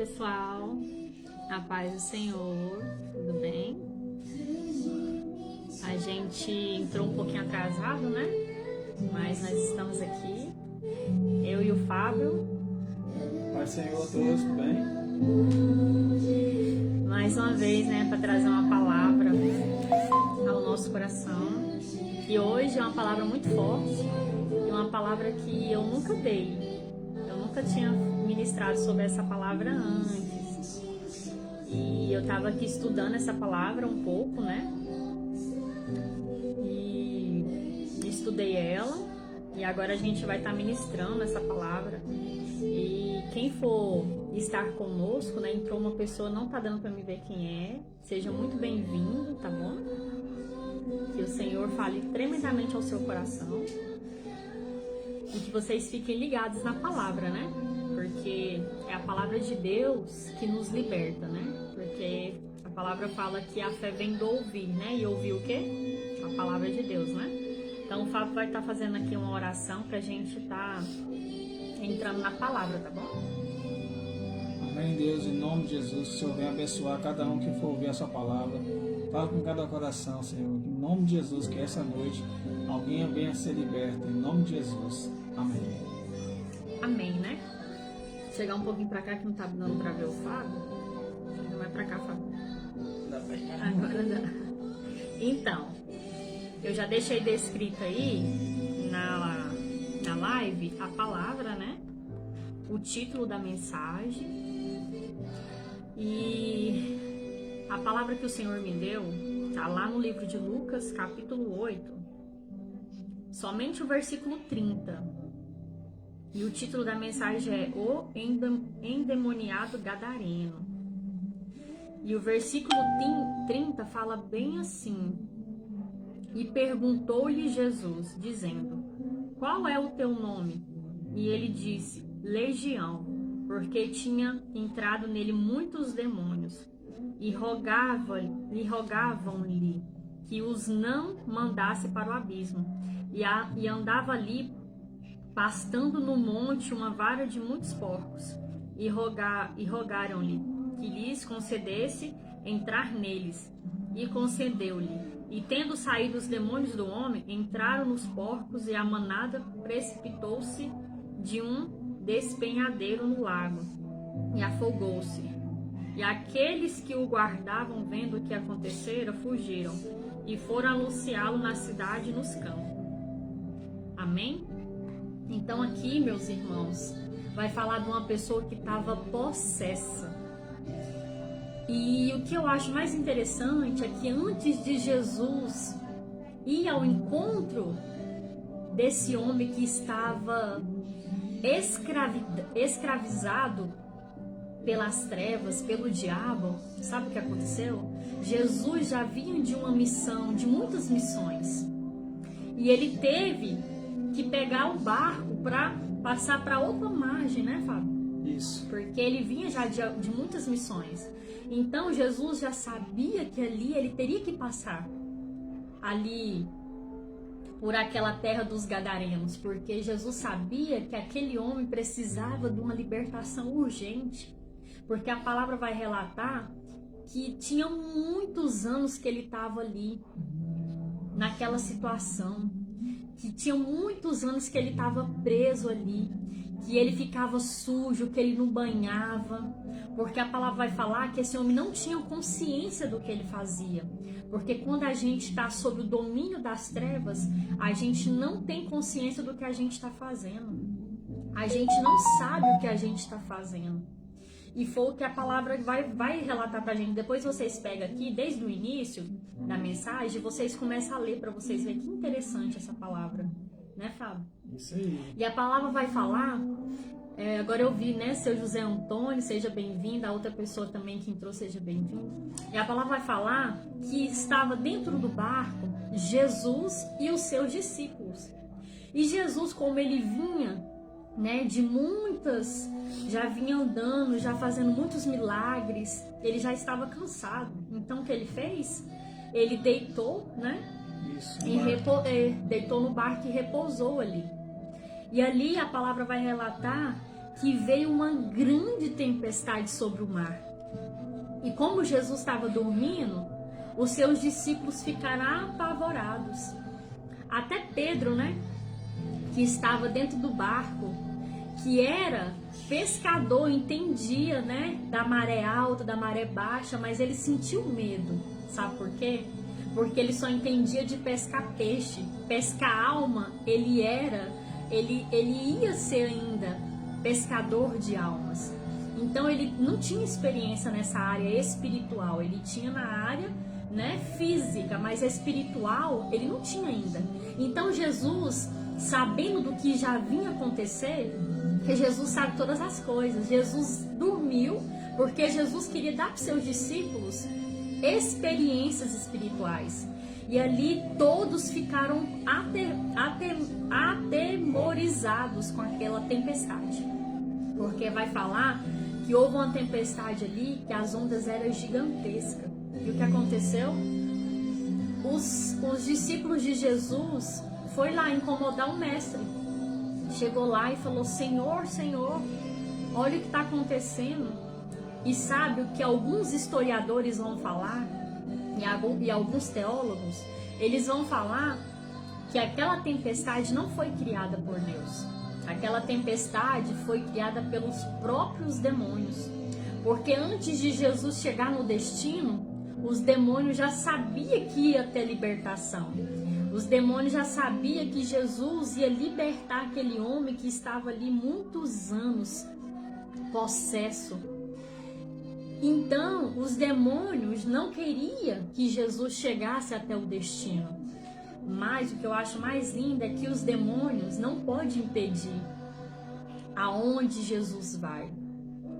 pessoal, a paz do Senhor, tudo bem? A gente entrou um pouquinho atrasado, né? Mas nós estamos aqui, eu e o Fábio. Pai Senhor a todos, tudo bem? Mais uma vez, né, para trazer uma palavra ao nosso coração. E hoje é uma palavra muito forte, e uma palavra que eu nunca dei. Eu nunca tinha ministrado sobre essa palavra antes. E eu estava aqui estudando essa palavra um pouco, né? E estudei ela. E agora a gente vai estar ministrando essa palavra. E quem for estar conosco, né? Entrou uma pessoa, não tá dando para me ver quem é. Seja muito bem-vindo, tá bom? Que o Senhor fale tremendamente ao seu coração. E que vocês fiquem ligados na palavra, né? Porque é a palavra de Deus que nos liberta, né? Porque a palavra fala que a fé vem do ouvir, né? E ouvir o quê? A palavra de Deus, né? Então o Fábio vai estar fazendo aqui uma oração pra gente estar entrando na palavra, tá bom? Amém, Deus, em nome de Jesus, que o Senhor venha abençoar cada um que for ouvir a sua palavra. Fala com cada coração, Senhor, em nome de Jesus, que essa noite alguém venha ser liberto, em nome de Jesus. Amém. Amém, né? Chegar um pouquinho pra cá que não tá dando pra ver o Fábio. Então vai pra cá, Fábio. Agora dá. Então, eu já deixei descrito aí na live a palavra, né? O título da mensagem. E a palavra que o Senhor me deu tá lá no livro de Lucas, capítulo 8, somente o versículo 30. E o título da mensagem é O Endemoniado Gadareno. E o versículo 30 fala bem assim: E perguntou-lhe Jesus, dizendo: Qual é o teu nome? E ele disse: Legião, porque tinha entrado nele muitos demônios. E rogavam-lhe que os não mandasse para o abismo. E andava ali pastando no monte uma vara de muitos porcos, e rogaram-lhe que lhes concedesse entrar neles, e concedeu-lhe. E tendo saído os demônios do homem, entraram nos porcos, e a manada precipitou-se de um despenhadeiro no lago, e afogou-se. E aqueles que o guardavam, vendo o que acontecera, fugiram, e foram anunciá-lo na cidade e nos campos. Amém? Então aqui, meus irmãos, vai falar de uma pessoa que estava possessa. E o que eu acho mais interessante é que antes de Jesus ir ao encontro desse homem que estava escravizado pelas trevas, pelo diabo, sabe o que aconteceu? Jesus já vinha de uma missão, de muitas missões. E ele teve que pegar o barco para passar para outra margem, né, Fábio? Isso. Porque ele vinha já de muitas missões. Então Jesus já sabia que ali ele teria que passar ali por aquela terra dos Gadarenos, porque Jesus sabia que aquele homem precisava de uma libertação urgente, porque a palavra vai relatar que tinha muitos anos que ele estava ali naquela situação, que tinha muitos anos que ele estava preso ali, que ele ficava sujo, que ele não banhava, porque a palavra vai falar que esse homem não tinha consciência do que ele fazia, porque quando a gente está sob o domínio das trevas, a gente não tem consciência do que a gente está fazendo, a gente não sabe o que a gente está fazendo. E foi o que a palavra vai relatar pra gente. Depois vocês pegam aqui, desde o início da mensagem, vocês começam a ler para vocês verem que interessante essa palavra, né, Fábio? Isso aí. E a palavra vai falar, agora eu vi, né, seu José Antônio, seja bem-vindo, a outra pessoa também que entrou, seja bem-vindo. E a palavra vai falar que estava dentro do barco Jesus e os seus discípulos. E Jesus, como ele vinha, né, já vinha andando, já fazendo muitos milagres, ele já estava cansado. Então o que ele fez? Ele deitou, né? Isso. E deitou no barco e repousou ali. E ali a palavra vai relatar que veio uma grande tempestade sobre o mar. E como Jesus estava dormindo, os seus discípulos ficaram apavorados. Até Pedro, né, que estava dentro do barco, que era pescador, entendia, né, da maré alta, da maré baixa, mas ele sentiu medo. Sabe por quê? Porque ele só entendia de pescar peixe. Pescar alma, ele ia ser ainda pescador de almas. Então ele não tinha experiência nessa área espiritual, ele tinha na área, né, física, mas espiritual ele não tinha ainda. Então Jesus, sabendo do que já vinha acontecer, que Jesus sabe todas as coisas, Jesus dormiu porque Jesus queria dar para os seus discípulos experiências espirituais. E ali todos ficaram atemorizados com aquela tempestade. Porque vai falar que houve uma tempestade ali, que as ondas eram gigantescas. E o que aconteceu? Os discípulos de Jesus foi lá incomodar o mestre. Chegou lá e falou: Senhor, Senhor, olha o que está acontecendo. E sabe o que alguns historiadores vão falar, e alguns teólogos, eles vão falar que aquela tempestade não foi criada por Deus. Aquela tempestade foi criada pelos próprios demônios. Porque antes de Jesus chegar no destino, os demônios já sabiam que ia ter libertação. Os demônios já sabiam que Jesus ia libertar aquele homem que estava ali muitos anos possesso. Então, os demônios não queriam que Jesus chegasse até o destino. Mas o que eu acho mais lindo é que os demônios não podem impedir aonde Jesus vai.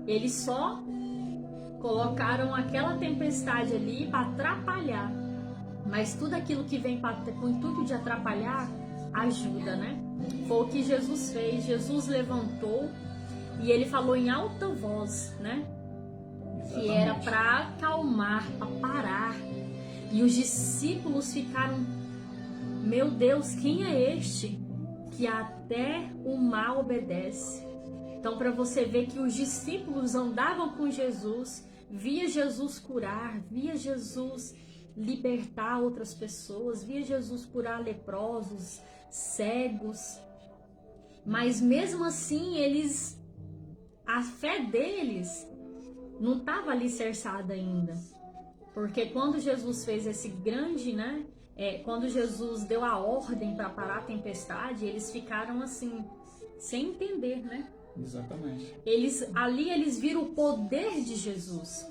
Eles só colocaram aquela tempestade ali para atrapalhar. Mas tudo aquilo que vem com o intuito de atrapalhar, ajuda, né? Foi o que Jesus fez. Jesus levantou e ele falou em alta voz, né? Que era para acalmar, para parar. E os discípulos ficaram: meu Deus, quem é este que até o mar obedece? Então, para você ver que os discípulos andavam com Jesus, via Jesus curar, via Jesus libertar outras pessoas, via Jesus curar leprosos, cegos. Mas mesmo assim, a fé deles não estava alicerçada ainda. Porque quando Jesus fez esse grande, né? Quando Jesus deu a ordem para parar a tempestade, eles ficaram assim, sem entender, né? Exatamente. Eles viram o poder de Jesus.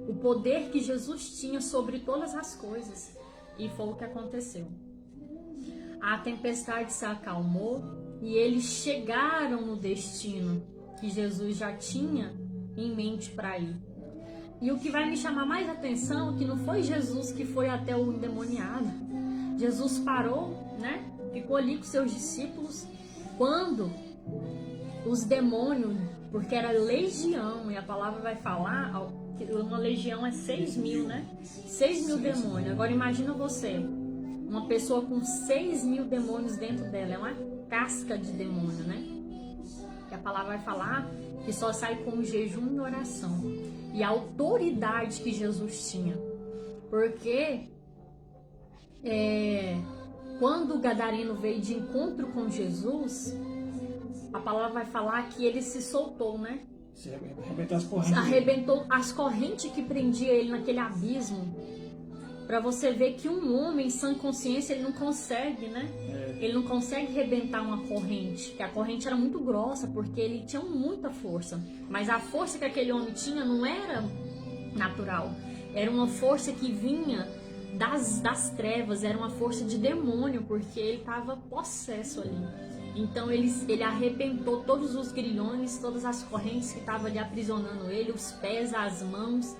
O poder que Jesus tinha sobre todas as coisas. E foi o que aconteceu. A tempestade se acalmou e eles chegaram no destino que Jesus já tinha em mente para ir. E o que vai me chamar mais atenção é que não foi Jesus que foi até o endemoniado. Jesus parou, né? Ficou ali com seus discípulos. Quando os demônios, porque era legião, e a palavra vai falar que uma legião é 6.000, né? 6.000 demônios. Agora imagina você, uma pessoa com 6.000 demônios dentro dela. É uma casca de demônio, né? Que a palavra vai falar que só sai com jejum e oração. E a autoridade que Jesus tinha. Porque quando o gadareno veio de encontro com Jesus, a palavra vai falar que ele se soltou, né? Se arrebentou as correntes. Arrebentou as correntes que prendia ele naquele abismo. Para você ver que um homem sem consciência, ele não consegue, né? Ele não consegue arrebentar uma corrente. Porque a corrente era muito grossa, porque ele tinha muita força. Mas a força que aquele homem tinha não era natural. Era uma força que vinha das trevas, era uma força de demônio, porque ele estava possesso ali. Então ele arrebentou todos os grilhões, todas as correntes que estavam ali aprisionando ele, os pés, as mãos.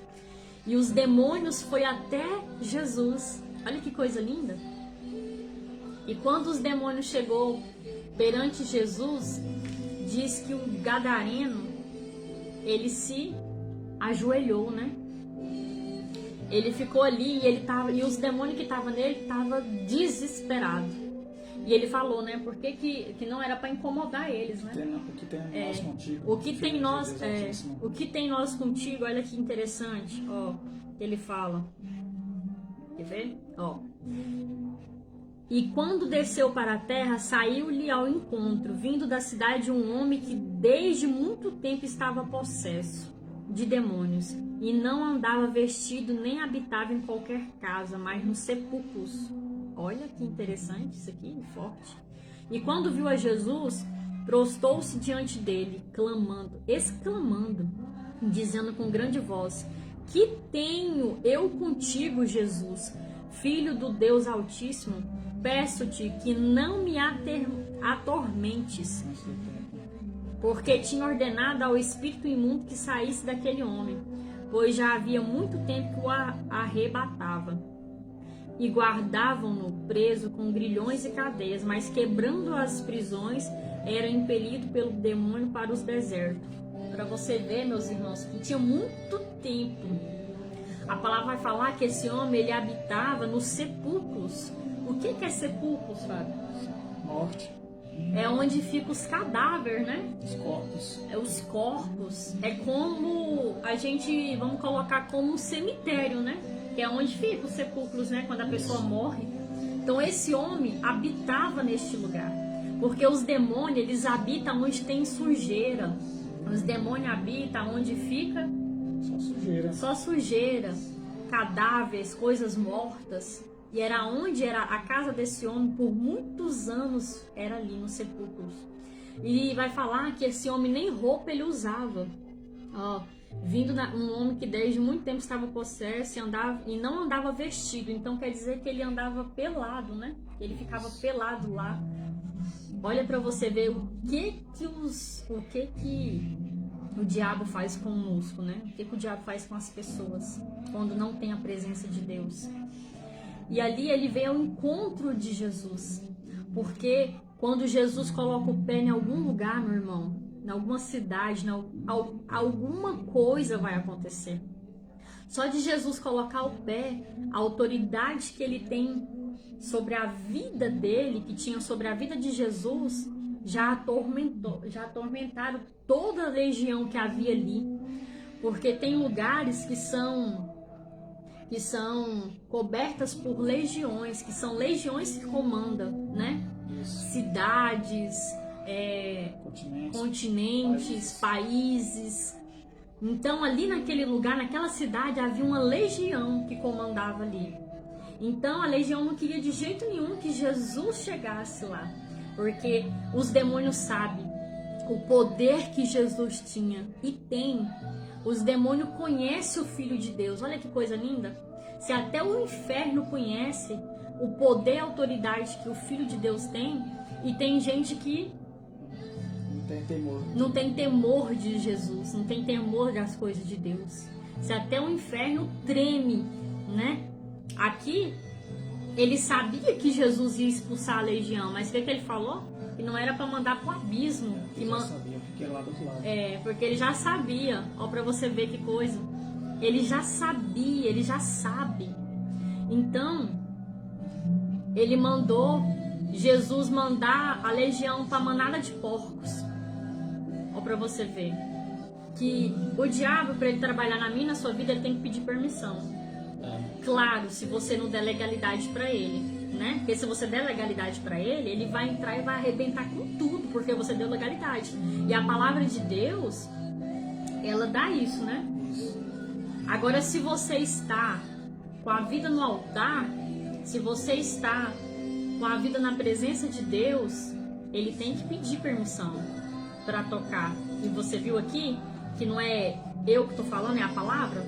E os demônios foi até Jesus. Olha que coisa linda. E quando os demônios chegou perante Jesus, diz que o gadareno, ele se ajoelhou, né? Ele ficou ali e os demônios que estavam nele estavam desesperados. E ele falou, né? Por que não era para incomodar eles, né? O que tem nós contigo. O que tem nós, o que tem nós contigo, olha que interessante, ó, ele fala. Quer ver? Ó. E quando desceu para a terra, saiu-lhe ao encontro, vindo da cidade um homem que desde muito tempo estava possesso de demônios, e não andava vestido nem habitava em qualquer casa, mas nos sepulcros. Olha que interessante isso aqui, forte. E quando viu a Jesus, prostou-se diante dele, exclamando, dizendo com grande voz: Que tenho eu contigo, Jesus, Filho do Deus Altíssimo? Peço-te que não me atormentes. Porque tinha ordenado ao espírito imundo que saísse daquele homem, pois já havia muito tempo que o arrebatava. E guardavam-no preso com grilhões e cadeias, mas quebrando as prisões, era impelido pelo demônio para os desertos. Para você ver, meus irmãos, que tinha muito tempo. A palavra vai falar que esse homem, ele habitava nos sepulcros. O que é sepulcros, Fábio? Morte. É onde ficam os cadáveres, né? Os corpos. É os corpos. É como a gente, vamos colocar como um cemitério, né? Que é onde ficam os sepulcros, né? Quando a pessoa morre. Então esse homem habitava neste lugar. Porque os demônios, eles habitam onde tem sujeira. Os demônios habitam onde fica... Só sujeira. Só sujeira. Cadáveres, coisas mortas. E era onde era a casa desse homem por muitos anos, era ali nos sepulcros. E vai falar que esse homem nem roupa ele usava. Ó, um homem que desde muito tempo estava possesso e não andava vestido. Então quer dizer que ele andava pelado, né? Ele ficava pelado lá. Olha para você ver o que o diabo faz conosco, né? O que o diabo faz com as pessoas quando não tem a presença de Deus. E ali ele veio ao encontro de Jesus. Porque quando Jesus coloca o pé em algum lugar, meu irmão, em alguma cidade, alguma coisa vai acontecer. Só de Jesus colocar o pé, a autoridade que ele tem sobre a vida dele, que tinha sobre a vida de Jesus, já atormentaram toda a legião que havia ali. Porque tem lugares que são cobertas por legiões, que são legiões que comandam, né? Cidades, continentes, países. Então ali naquele lugar, naquela cidade, havia uma legião que comandava ali. Então a legião não queria de jeito nenhum que Jesus chegasse lá, porque os demônios sabem o poder que Jesus tinha e tem. Os demônios conhecem o Filho de Deus. Olha que coisa linda. Se até o inferno conhece o poder e a autoridade que o Filho de Deus tem, e tem gente que não tem temor de Jesus, não tem temor das coisas de Deus. Se até o inferno treme, né? Aqui, ele sabia que Jesus ia expulsar a legião, mas o que ele falou? Que não era para mandar pro abismo. Ele já sabia, porque lá do outro lado. Porque ele já sabia. Ó, para você ver que coisa. Ele já sabia, ele já sabe. Então, ele mandou Jesus mandar a legião para manada de porcos. Ó, para você ver que o diabo, para ele trabalhar na minha, na sua vida, ele tem que pedir permissão. Claro, se você não der legalidade para ele, né? Porque se você der legalidade para ele, ele vai entrar e vai arrebentar com tudo, porque você deu legalidade. E a palavra de Deus, ela dá isso, né? Agora, se você está com a vida no altar, se você está com a vida na presença de Deus, ele tem que pedir permissão para tocar. E você viu aqui que não é eu que estou falando, é a palavra?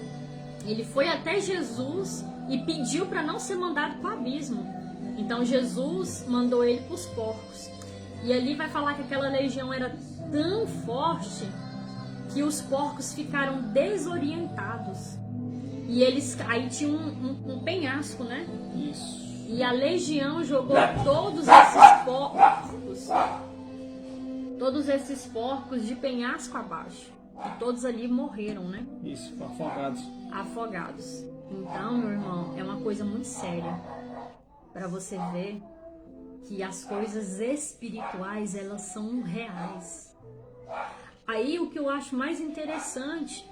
Ele foi até Jesus e pediu para não ser mandado para o abismo. Então Jesus mandou ele para os porcos. E ali vai falar que aquela legião era tão forte que os porcos ficaram desorientados. E eles aí tinha um penhasco, né? Isso. E a legião jogou todos esses porcos de penhasco abaixo. E todos ali morreram, né? Isso, afogados. Afogados. Então, meu irmão, é uma coisa muito séria para você ver que as coisas espirituais, elas são reais. Aí o que eu acho mais interessante,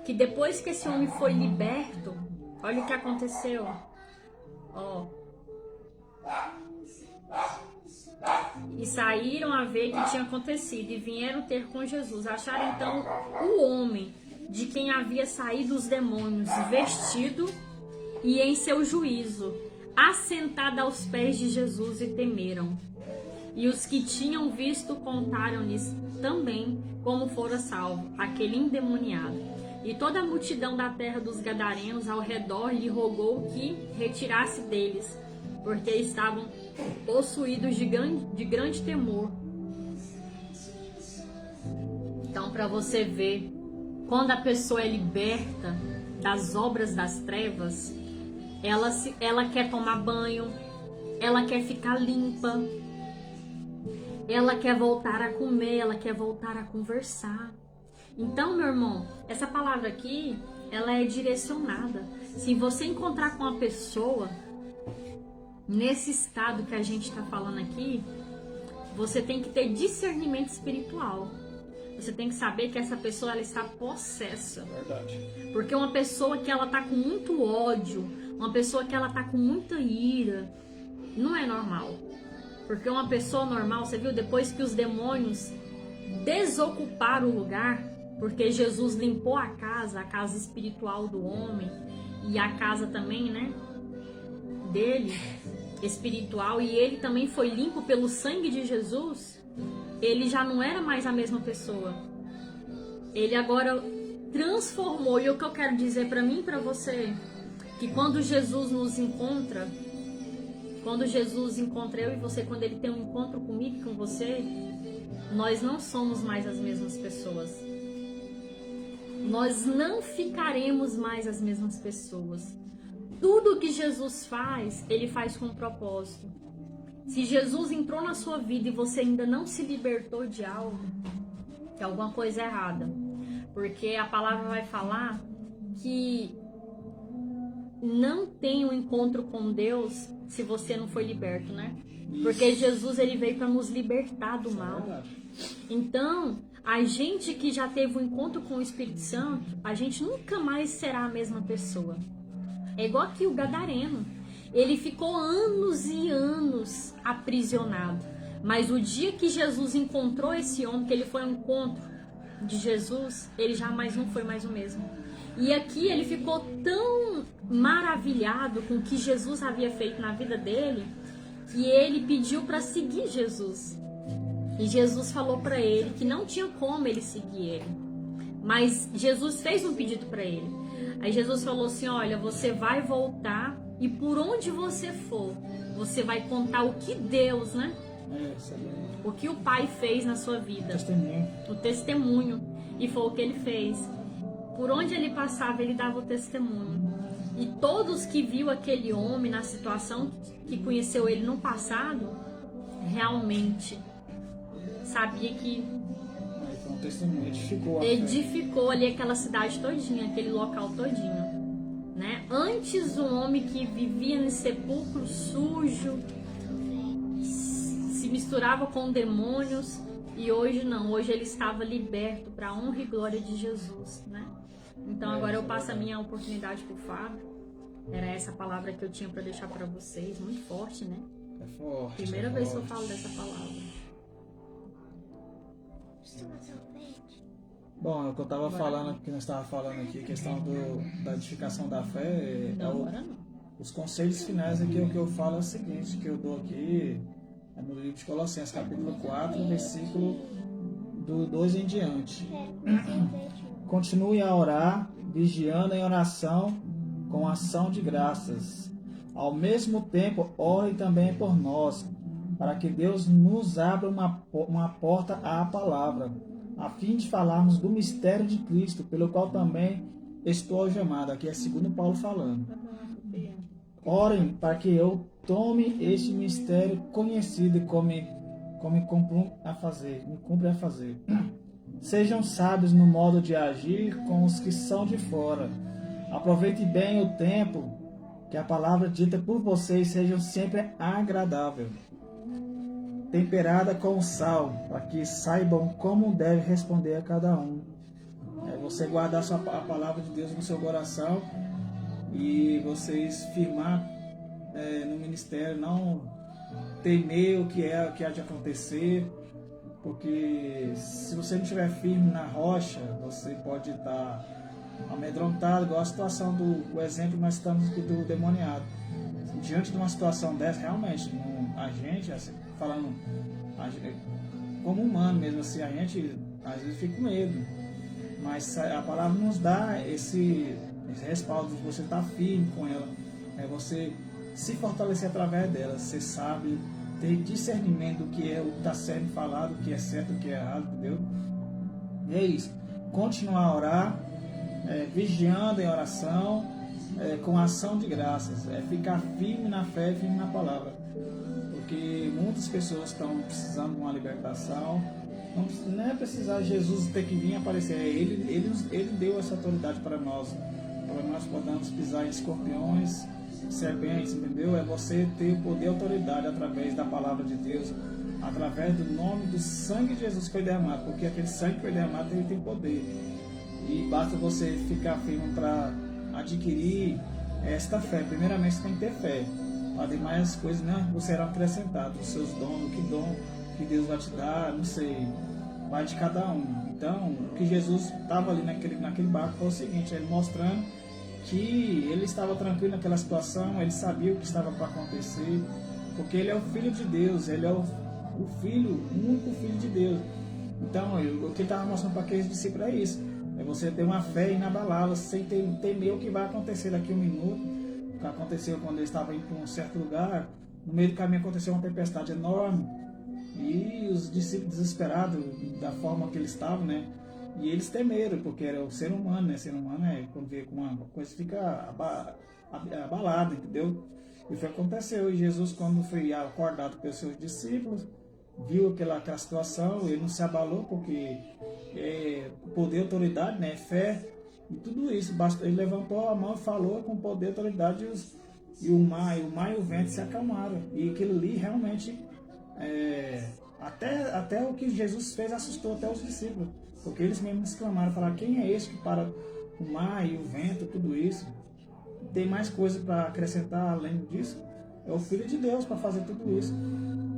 que depois que esse homem foi liberto, olha o que aconteceu. Ó. E saíram a ver o que tinha acontecido e vieram ter com Jesus. Acharam então o homem de quem havia saído os demônios, vestido e em seu juízo, assentado aos pés de Jesus, e temeram. E os que tinham visto contaram-lhes também como fora salvo aquele endemoniado. E toda a multidão da terra dos Gadarenos ao redor lhe rogou que retirasse deles, porque estavam possuídos de grande temor. Então, para você ver, quando a pessoa é liberta das obras das trevas, ela quer tomar banho, ela quer ficar limpa, ela quer voltar a comer, ela quer voltar a conversar. Então, meu irmão, essa palavra aqui, ela é direcionada. Se você encontrar com uma pessoa nesse estado que a gente está falando aqui, você tem que ter discernimento espiritual. Você tem que saber que essa pessoa, ela está possessa. Verdade. Porque uma pessoa que ela tá com muito ódio, uma pessoa que ela tá com muita ira, não é normal. Porque uma pessoa normal, você viu, depois que os demônios desocuparam o lugar, porque Jesus limpou a casa espiritual do homem, e a casa também, né, dele, espiritual, e ele também foi limpo pelo sangue de Jesus, ele já não era mais a mesma pessoa. Ele agora transformou. E o que eu quero dizer para mim e para você, que quando Jesus nos encontra, quando Jesus encontra eu e você, quando ele tem um encontro comigo e com você, nós não somos mais as mesmas pessoas. Nós não ficaremos mais as mesmas pessoas. Tudo que Jesus faz, ele faz com um propósito. Se Jesus entrou na sua vida e você ainda não se libertou de algo, tem alguma coisa errada. Porque a palavra vai falar que não tem um encontro com Deus se você não foi liberto, né? Porque Jesus, ele veio para nos libertar do mal. Então, a gente que já teve um encontro com o Espírito Santo, a gente nunca mais será a mesma pessoa. É igual aqui o Gadareno. Ele ficou anos e anos aprisionado. Mas o dia que Jesus encontrou esse homem, que ele foi ao encontro de Jesus, ele jamais não foi mais o mesmo. E aqui ele ficou tão maravilhado com o que Jesus havia feito na vida dele, que ele pediu para seguir Jesus. E Jesus falou para ele que não tinha como ele seguir ele. Mas Jesus fez um pedido para ele. Aí Jesus falou assim: olha, você vai voltar e por onde você for, você vai contar o que Deus, né? O que o Pai fez na sua vida. O testemunho. E foi o que ele fez. Por onde ele passava, ele dava o testemunho. E todos que viu aquele homem na situação, que conheceu ele no passado, realmente sabia que foi um testemunho, edificou ali aquela cidade todinha, aquele local todinho. Né? Antes, um homem que vivia nesse sepulcro sujo, se misturava com demônios, e hoje não, hoje ele estava liberto para a honra e glória de Jesus, né? Então agora eu passo a minha oportunidade para o Fábio. Era essa palavra que eu tinha para deixar para vocês, muito forte, né? É forte. Primeira vez que eu falo dessa palavra. Bom, é o que eu estava falando, que nós estávamos falando aqui, a questão da edificação da fé, os conselhos finais aqui, o que eu falo é o seguinte, que eu dou aqui é no livro de Colossenses, capítulo 4, versículo do 2 em diante. Continue a orar, vigiando em oração, com ação de graças. Ao mesmo tempo, ore também por nós, para que Deus nos abra uma porta à palavra, a fim de falarmos do mistério de Cristo, pelo qual também estou algemado. Aqui é segundo Paulo falando. Orem para que eu tome este mistério conhecido e como cumpre a fazer. Sejam sábios no modo de agir com os que são de fora. Aproveite bem o tempo, que a palavra dita por vocês seja sempre agradável. temperada com sal, para que saibam como deve responder a cada um. É você guardar a palavra de Deus no seu coração e vocês firmar no ministério, não temer o que há de acontecer, porque se você não estiver firme na rocha, você pode estar amedrontado, igual a situação o exemplo que nós estamos aqui do demoniado. Diante de uma situação dessa, realmente, a gente, assim, falando como humano mesmo, assim, a gente às vezes fica com medo, mas a palavra nos dá esse respaldo de você estar firme com ela, você se fortalecer através dela. Você sabe ter discernimento do que é o que está sendo falado, o que é certo, o que é errado, entendeu? E é isso, continuar a orar, vigiando em oração, com ação de graças, ficar firme na fé, firme na palavra, porque muitas pessoas estão precisando de uma libertação. Não é precisar Jesus ter que vir aparecer, ele deu essa autoridade para nós podemos pisar em escorpiões, serpentes, entendeu? É você ter poder e autoridade através da palavra de Deus, através do nome do sangue de Jesus que foi derramado, porque aquele sangue que foi derramado ele tem poder, e basta você ficar firme para adquirir esta fé. Primeiramente você tem que ter fé, para demais coisas não serão acrescentadas, os seus dons, que dom que Deus vai te dar, não sei, vai de cada um. Então, o que Jesus estava ali naquele barco foi o seguinte, ele mostrando que ele estava tranquilo naquela situação, ele sabia o que estava para acontecer, porque ele é o Filho de Deus, ele é o único Filho de Deus. Então, o que ele estava mostrando para aqueles discípulos é isso, é você ter uma fé inabalável, sem temer o que vai acontecer daqui a um minuto. O que aconteceu quando ele estava indo para um certo lugar, no meio do caminho aconteceu uma tempestade enorme, e os discípulos desesperados da forma que eles estavam, e eles temeram, porque era o ser humano, ser humano quando vê com uma coisa fica abalado, entendeu? E foi o que aconteceu. E Jesus, quando foi acordado pelos seus discípulos, viu aquela situação, ele não se abalou, porque poder, autoridade, fé e tudo isso. Ele levantou a mão e falou com poder, autoridade, e o mar e o vento se acalmaram. E aquilo ali realmente, até o que Jesus fez assustou até os discípulos, porque eles mesmos exclamaram, falaram, quem é esse que para o mar e o vento, tudo isso? Tem mais coisa para acrescentar além disso? É o Filho de Deus para fazer tudo isso.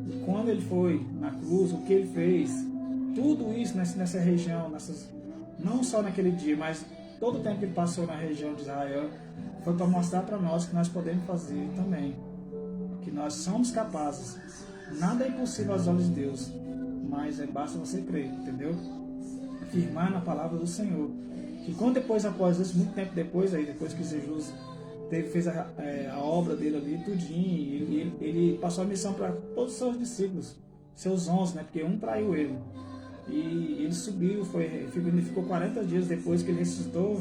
E quando ele foi na cruz, o que ele fez, tudo isso nessa região, não só naquele dia, mas todo o tempo que ele passou na região de Israel, foi para mostrar para nós que nós podemos fazer também, que nós somos capazes. Nada é impossível aos olhos de Deus, mas basta você crer, entendeu? Firmar na palavra do Senhor. Que quando após isso, muito tempo depois que Jesus fez a obra dele ali, tudinho, ele passou a missão para todos os seus discípulos, seus 11, porque um traiu ele. E ele subiu, ele ficou 40 dias depois que ele ressuscitou,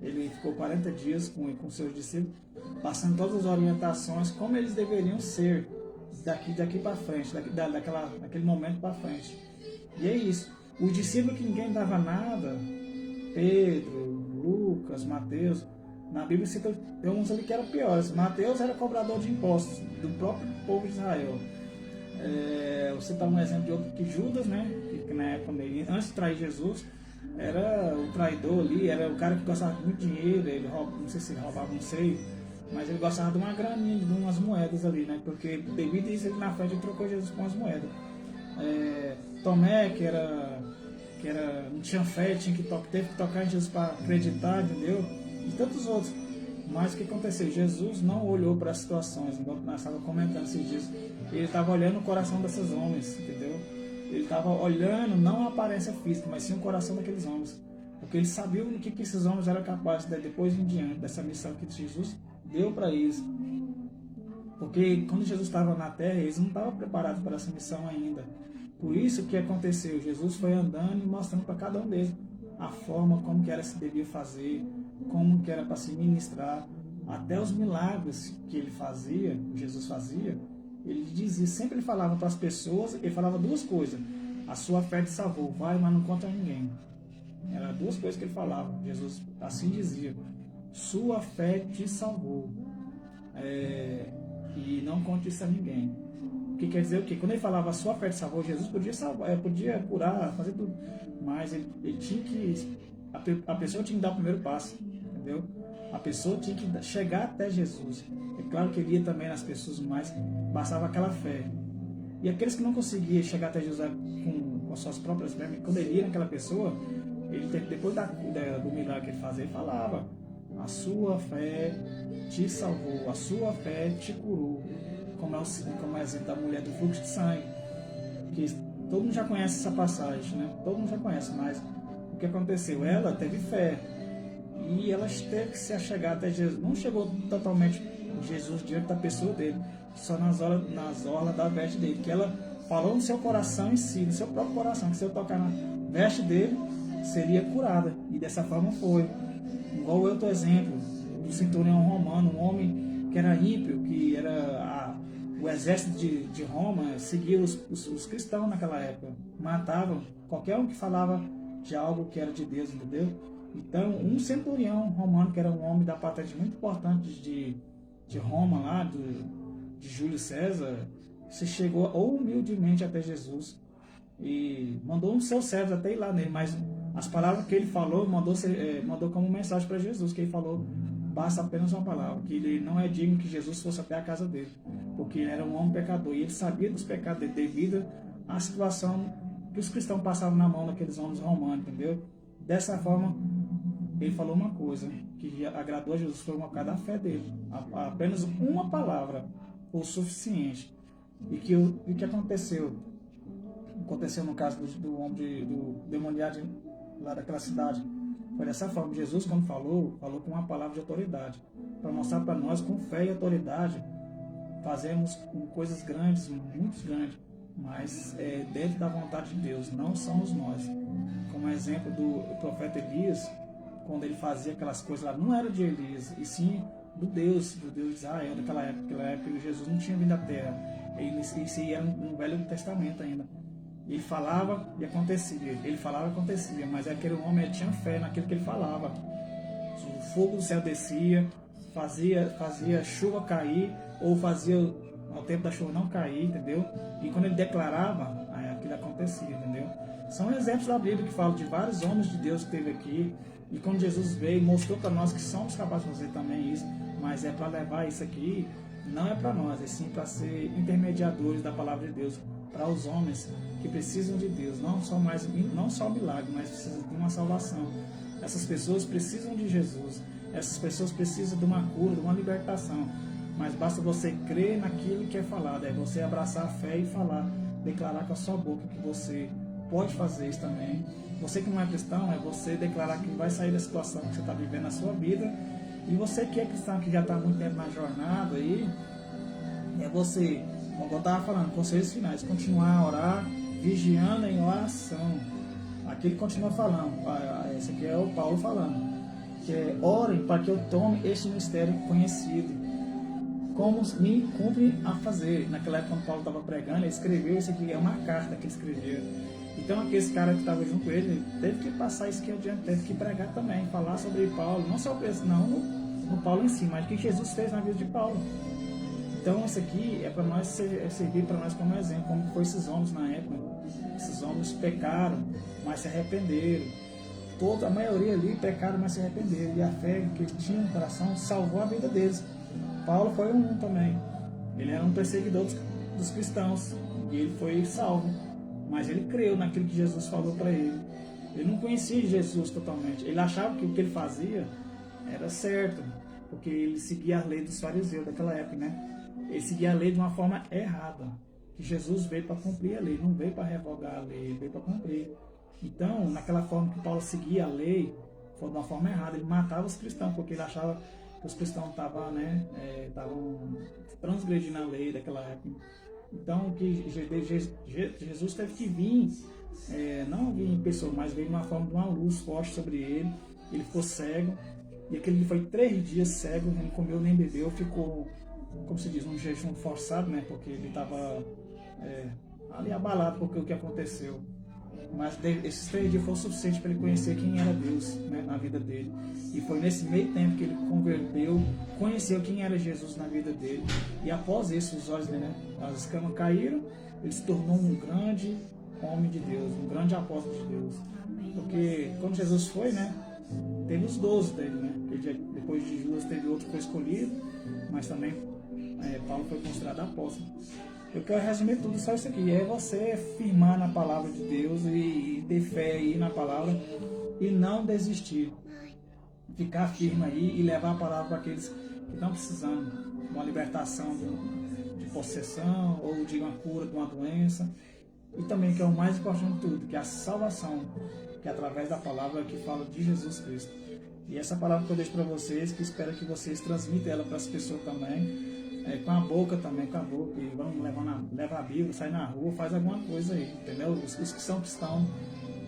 ele ficou 40 dias com seus discípulos, passando todas as orientações, como eles deveriam ser daqui para frente, daquele momento para frente. E é isso. Os discípulos que ninguém dava nada, Pedro, Lucas, Mateus, na Bíblia cita, tem uns ali que eram piores. Mateus era cobrador de impostos do próprio povo de Israel. Você está um exemplo de outro, que Judas, que na época, antes de trair Jesus, era o traidor ali, era o cara que gostava de muito dinheiro, ele não sei se ele roubava, não sei, mas ele gostava de uma graninha, de umas moedas ali, porque devido a isso ele na frente ele trocou Jesus com as moedas. Tomé, que não tinha fé, teve que tocar em Jesus para acreditar, entendeu? E tantos outros. Mas o que aconteceu? Jesus não olhou para as situações, igual nós estávamos comentando esses dias. Ele estava olhando o coração desses homens, entendeu? Ele estava olhando não a aparência física, mas sim o coração daqueles homens. Porque ele sabia o que esses homens eram capazes de depois em diante, dessa missão que Jesus deu para eles. Porque quando Jesus estava na terra, eles não estavam preparados para essa missão ainda. Por isso que aconteceu, Jesus foi andando e mostrando para cada um deles a forma como que era se devia fazer, como que era para se ministrar, até os milagres que ele fazia, Jesus fazia, ele dizia, sempre ele falava para as pessoas, ele falava duas coisas, a sua fé te salvou, vai, mas não conta a ninguém. Eram duas coisas que ele falava, Jesus assim dizia, sua fé te salvou, e não conte isso a ninguém. que quer dizer o quê? Quando ele falava a sua fé te salvou, Jesus podia salvar, podia curar, fazer tudo, mas ele tinha que, a pessoa tinha que dar o primeiro passo, entendeu? A pessoa tinha que chegar até Jesus. É claro que ele ia também nas pessoas, mas bastava aquela fé. E aqueles que não conseguiam chegar até Jesus com as suas próprias pernas, quando ele ia naquela pessoa, ele, depois do milagre que ele fazia, ele falava: a sua fé te salvou, a sua fé te curou. Como é o exemplo da mulher do fluxo de sangue, que todo mundo já conhece essa passagem, né? Todo mundo já conhece, mas o que aconteceu? Ela teve fé e ela teve que se achegar até Jesus. Não chegou totalmente Jesus diante da pessoa dele, só nas orlas da veste dele, que ela falou no seu coração em si, no seu próprio coração, que se eu tocar na veste dele, seria curada. E dessa forma foi. Igual o outro exemplo do centurião romano, um homem que era ímpio, que era o exército de Roma seguia os cristãos naquela época, matavam qualquer um que falava de algo que era de Deus, entendeu? Então, um centurião romano, que era um homem da patente muito importante de Roma, lá, de Júlio César, se chegou humildemente até Jesus e mandou um seu servo até ir lá nele, mas as palavras que ele falou, mandou como mensagem para Jesus, que ele falou: basta apenas uma palavra, que ele não é digno que Jesus fosse até a casa dele, porque ele era um homem pecador e ele sabia dos pecados dele devido à situação que os cristãos passavam na mão daqueles homens romanos, entendeu? Dessa forma, ele falou uma coisa que agradou a Jesus, foi uma causa da fé dele. Apenas uma palavra foi o suficiente. E que aconteceu? Aconteceu no caso do homem do demoniado lá daquela cidade. Foi dessa forma. Jesus, quando falou com uma palavra de autoridade, para mostrar para nós, com fé e autoridade, fazemos coisas grandes, muito grandes, mas dentro da vontade de Deus, não somos nós. Como exemplo do profeta Elias, quando ele fazia aquelas coisas lá, não era de Elias, e sim do Deus de Israel daquela época Jesus não tinha vindo à terra, isso era no Velho Testamento ainda. Ele falava e acontecia, mas aquele homem tinha fé naquilo que ele falava. O fogo do céu descia, fazia chuva cair, ou fazia ao tempo da chuva não cair, entendeu? E quando ele declarava, aquilo acontecia, entendeu? São exemplos da Bíblia que falam de vários homens de Deus que teve aqui, e quando Jesus veio, mostrou para nós que somos capazes de fazer também isso, mas é para levar isso aqui, não é para nós, é sim para ser intermediadores da palavra de Deus, para os homens que precisam de Deus, não só milagre, mas precisam de uma salvação. Essas pessoas precisam de Jesus, essas pessoas precisam de uma cura, de uma libertação, mas basta você crer naquilo que é falado, é você abraçar a fé e falar, declarar com a sua boca que você pode fazer isso também. Você que não é cristão, é você declarar que vai sair da situação que você está vivendo na sua vida. E você que é cristão, que já está há muito tempo na jornada aí, é você, como eu estava falando, conselhos finais, continuar a orar, vigiando em oração. Aqui ele continua falando, esse aqui é o Paulo falando, que é: orem para que eu tome este mistério conhecido, como me cumpre a fazer. Naquela época, quando Paulo estava pregando, ele escreveu, isso aqui é uma carta que ele escreveu. Então aquele cara que estava junto com ele teve que passar isso aqui adiante, teve que pregar também, falar sobre Paulo, não só no Paulo em si, mas o que Jesus fez na vida de Paulo. Então isso aqui é para nós servir para nós como exemplo, como foi esses homens na época. Esses homens pecaram, mas se arrependeram. A maioria ali pecaram, mas se arrependeram. E a fé que eles tinham no coração salvou a vida deles. Paulo foi um também. Ele era um perseguidor dos cristãos e ele foi salvo. Mas ele creu naquilo que Jesus falou para ele. Ele não conhecia Jesus totalmente. Ele achava que o que ele fazia era certo, porque ele seguia a lei dos fariseus daquela época, né? Ele seguia a lei de uma forma errada. Que Jesus veio para cumprir a lei, não veio para revogar a lei, ele veio para cumprir. Então, naquela forma que Paulo seguia a lei, foi de uma forma errada. Ele matava os cristãos, porque ele achava que os cristãos estavam transgredindo a lei daquela época. Então, que Jesus teve que vir, não vir em pessoa, mas veio de uma forma de uma luz forte sobre ele. Ele ficou cego, e aquele foi 3 dias cego, não comeu nem bebeu, ficou, como se diz, um jejum forçado, né? Porque ele estava ali abalado porque o que aconteceu. Mas esses 3 dias foi o suficiente para ele conhecer quem era Deus, né, na vida dele. E foi nesse meio tempo que ele converteu, conheceu quem era Jesus na vida dele. E após isso, os olhos dele, né, as escamas caíram, ele se tornou um grande homem de Deus, um grande apóstolo de Deus. Porque quando Jesus foi, né, teve os 12 dele, né? Depois de Judas teve outro que foi escolhido, mas também Paulo foi considerado apóstolo. Eu quero resumir tudo só isso aqui, é você firmar na palavra de Deus e ter fé aí na palavra e não desistir. Ficar firme aí e levar a palavra para aqueles que estão precisando de uma libertação de possessão ou de uma cura de uma doença. E também, que é o mais importante de tudo, que é a salvação, que é através da palavra que fala de Jesus Cristo. E essa palavra que eu deixo para vocês, que espero que vocês transmitam ela para as pessoas também, com a boca também, com a boca, e vamos levar a Bíblia, sai na rua, faz alguma coisa aí, entendeu? Os que são cristãos,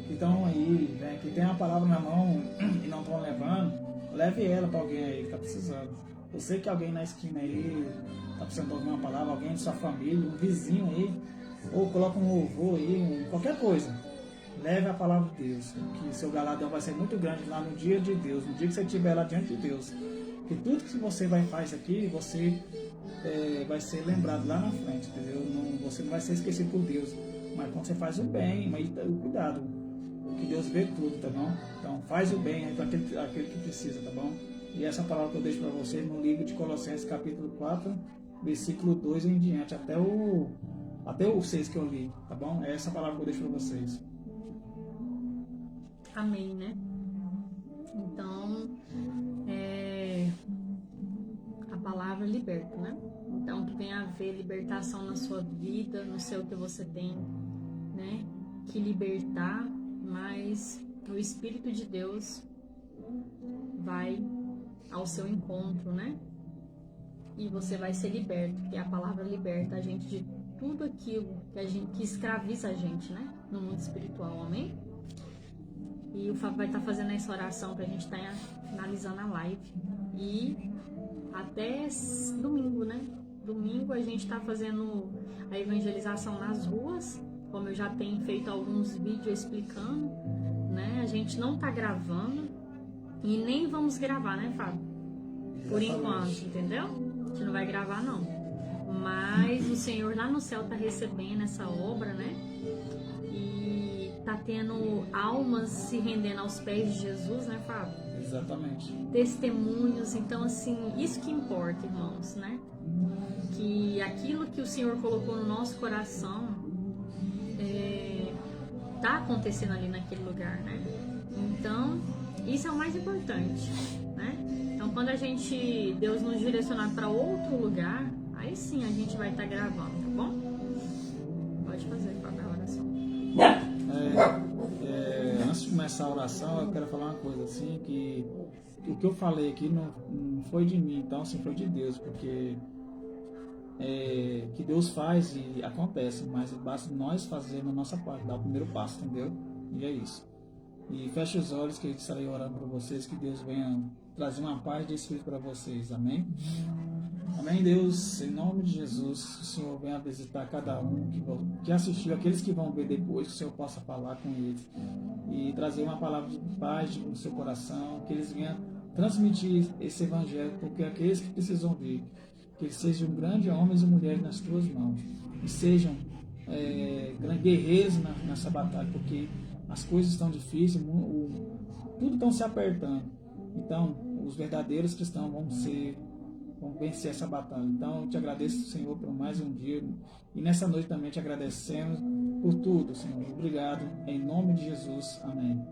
que estão aí, né, que tem a palavra na mão e não estão levando, leve ela para alguém aí que está precisando. Eu sei que alguém na esquina aí está precisando ouvir uma palavra, alguém de sua família, um vizinho aí, ou coloca um louvor aí, qualquer coisa. Leve a palavra de Deus, que seu galardão vai ser muito grande lá no dia de Deus, no dia que você estiver lá diante de Deus. Que tudo que você vai fazer aqui, você vai ser lembrado lá na frente, entendeu? Você não vai ser esquecido por Deus. Mas quando você faz o bem, mas cuidado, que Deus vê tudo, tá bom? Então faz o bem aí para aquele que precisa, tá bom? E essa palavra que eu deixo para vocês no livro de Colossenses capítulo 4, versículo 2 em diante, até o 6 que eu li, tá bom? É essa palavra que eu deixo para vocês. Amém, né? Então, a palavra liberta, né? Então, que venha a haver libertação na sua vida, no seu que você tem, né? Que libertar, mas o Espírito de Deus vai ao seu encontro, né? E você vai ser liberto, porque a palavra liberta a gente de tudo aquilo que escraviza a gente, né? No mundo espiritual, amém? E o Fábio vai estar fazendo essa oração para a gente estar finalizando a live. E até domingo, né? Domingo a gente está fazendo a evangelização nas ruas, como eu já tenho feito alguns vídeos explicando, né? A gente não está gravando e nem vamos gravar, né, Fábio? Por enquanto, entendeu? A gente não vai gravar, não. Mas o Senhor lá no céu está recebendo essa obra, né? Tá tendo almas se rendendo aos pés de Jesus, né, Fábio? Exatamente. Testemunhos, então assim, isso que importa, irmãos, né? Que aquilo que o Senhor colocou no nosso coração tá acontecendo ali naquele lugar, né? Então, isso é o mais importante, né? Então, quando Deus nos direcionar para outro lugar, aí sim a gente vai estar gravando, tá bom? Pode fazer, Fábio, a oração. Antes de começar a oração, eu quero falar uma coisa assim, que o que eu falei aqui não foi de mim, então assim, foi de Deus, porque que Deus faz e acontece, mas basta nós fazermos a nossa parte, dar o primeiro passo, entendeu? E é isso. E feche os olhos que eu estarei orando por vocês, que Deus venha trazer uma paz de Espírito para vocês, amém? Amém, Deus, em nome de Jesus, o Senhor venha visitar cada um que assistiu, aqueles que vão ver depois, que o Senhor possa falar com eles e trazer uma palavra de paz no seu coração, que eles venham transmitir esse evangelho, porque aqueles que precisam ver, que eles sejam grandes homens e mulheres nas tuas mãos, e sejam guerreiros nessa batalha, porque as coisas estão difíceis, tudo está se apertando. Então, os verdadeiros cristãos vão vencer essa batalha. Então, eu te agradeço, Senhor, por mais um dia. E nessa noite também te agradecemos por tudo, Senhor. Obrigado. Em nome de Jesus. Amém.